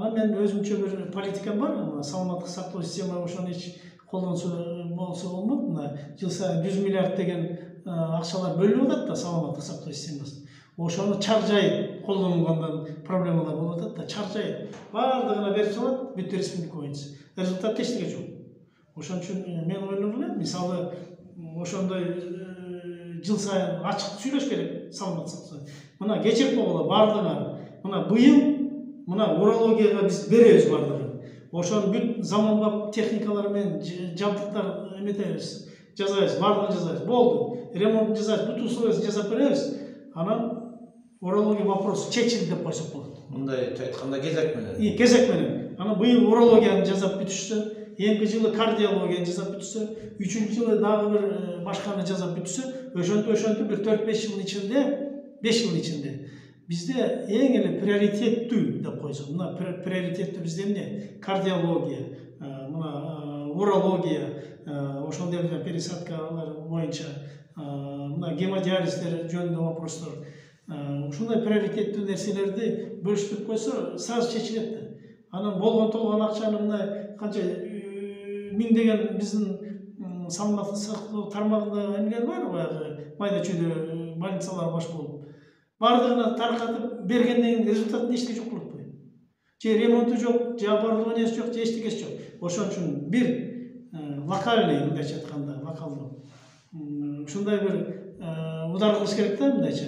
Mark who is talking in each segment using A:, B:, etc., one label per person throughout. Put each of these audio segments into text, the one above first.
A: Анан мен өзүмчө бир политикам бар. Саламаттык сактоо система ошону эч колдонсо болсо болмок. Мына жыл сайын 100 миллиард деген акчалар бөлүнүп атат да саламаттык сактоо системасына. Ошону чаржай колдонулгандан проблемалар болуп атат да, чаржай баардыгына берип салат бүт республика боюнча. Результатта эчтеке жок. Ошон үчүн мен ойлоп элем, мисалы ошондой жыл сайын ачык сүйлөш керек саламаттык сактоо. Мына кечирип койгула баардыгына. Мына быйыл мына урологияга биз беребиз баардыгын. Ошону бүт заманбап техникалар менен жабдыктар эметебиз, жасайбыз, баардыгын жасайбыз. Болду. Ремонт жасайбыз, бүт условиясын жасап беребиз. Анан урология вопросу чечилди деп койсок болот.
B: Мындай айтканда кезек менен.
A: Кезек менен. Анан быйыл урологияны жасап бүтүшсө, эмки жылы кардиологияны жасап бүтүшсө, 3-чү жылы дагы бир башканы жасап бүтүшсө, ошентип бир 4-5 жыл ичинде, 5 жыл ичинде бизде эң эле приоритеттүү деп койсок, мына приоритеттүү бизде эмне? Кардиология, мына урология, ошондой эле пересадкалар боюнча, мына гемодиализдер жөнүндө вопростор. Ушундай приоритеттүү нерселерди бөлүштүрүп койсо, сразу чечилет да. Анан болгон толгон акчаны мына канча миңдеген биздин саламаттык сактоо тармагында эмелер бар, баягы майда чүйдө больницалар баш болуп. Бардыгына таркатып бергенден кийин результатын эчтеке жок болот го. Же ремонту жок, же оборудованиясы жок, же эчтекеси жок. Ошон үчүн бир локальный, мындайча айтканда, локалдуу ушундай бир удар кылыш керек да, мындайча.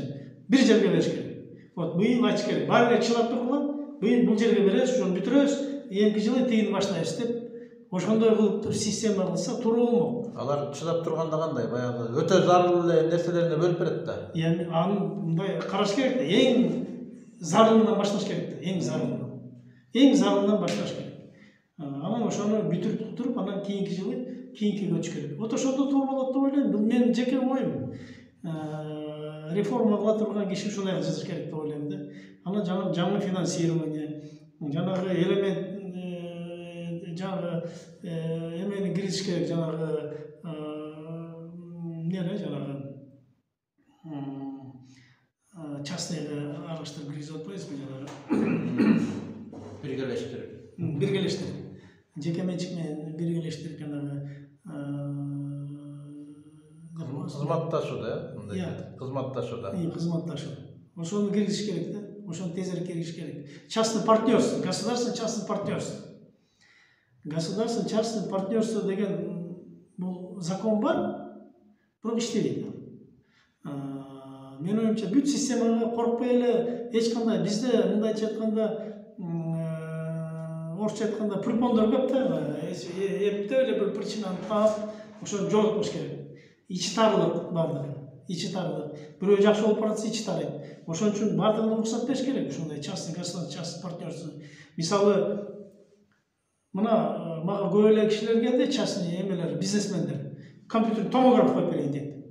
A: Бир жерге бериш керек. Вот быйыл ачык керек. Баары эле чылап тургула, быйыл бул жерге беребиз, ошону бүтүрөбүз, эмки жылы тигини баштайбыз деп. Ошондой кылып система кылса туура болмок.
B: Алар чыдап турганда кандай? Баягы өтө зарыл эле нерселерине бөлүп берет да.
A: Эми аны мындай караш керек да. Эң зарылынан башташ керек да. Эң зарылынан. Эң зарылынан башташ керек. Анан ошону бүтүрүп туруп, анан кийинки жылы кийинкиге өтүш керек. Вот ошондо туура болот деп ойлойм. Бул менин жеке оюм. Реформа кыла турган киши ушундай жасаш керек деп ойлойм да. Анан жаңы финансирование, жанагы элемент эмени киргизиш керек, жанагы эмне жанагы частный аралаштырып киргизип атпайбызбы жанагы биргелештирип. Жеке менчик менен биргелештирип жанагы
B: кызматташуу да, мындай кызматташуу да.
A: Кызматташуу. Ошону киргизиш керек да. Ошону тезирээк киргизиш керек. Частный партнерство, государственное частное партнерство. Государственное частное партнерство деген бул закон бар, бирок иштебейт. Менин оюмча бүт системага коркпой эле эч кандай бизде мындайча айтканда орусча айтканда препондор көп да. Эптеп эле бир причинаны таап, ошону жоготкуш керек. Ичи тарылык бардыгы. Ичи тарылык. Бирөө жакшы болуп баратса ичи тарайт. Ошон үчүн бардыгына уруксат бериш керек ушундай частный государственный частный партнерство. Мисалы мына мага көп эле кишилер келди, частный эмелер, бизнесмендер. Компьютер томограф коюп берейин дейт.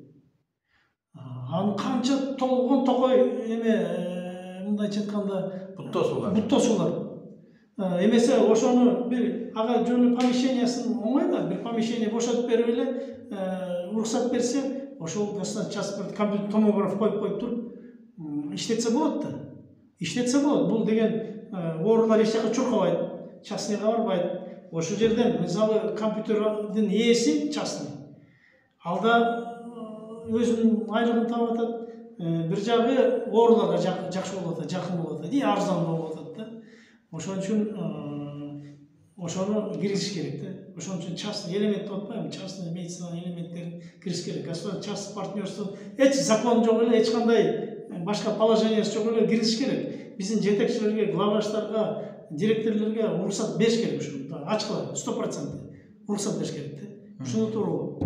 A: Аны канча толгон токой эме мындайча айтканда буттосулар. Эмесе ошону бир ага жөнү помещениясын оңой да, бир помещение бошотуп берип эле уруксат берсе, ошол государственный частный компьютер томограф коюп туруп иштетсе болот да. Иштетсе болот. Бул деген оорулар эч жака чуркабайт, частныйга барбайт. Ошол жерден мисалы компьютердин ээси частный. Алда өзүнүн айлыгын таап атат, бир жагы ооруларга жакшы болуп атат, жакын болуп атат, арзан болуп атат да. Ошон үчүн ошону киргизиш керек да. Ошон үчүн частный элемент деп атпайбы, частный медицина элементтерин киргизиш керек. Государственное частный партнерство эч закон жок эле, эч кандай башка положениясы жок эле киргизиш керек. Биздин жетекчилерге, главврачтарга, директорлорго уруксат бериш керек ушуну. Ачкыла 100% уруксат бериш керек да. Ушуну туура болот.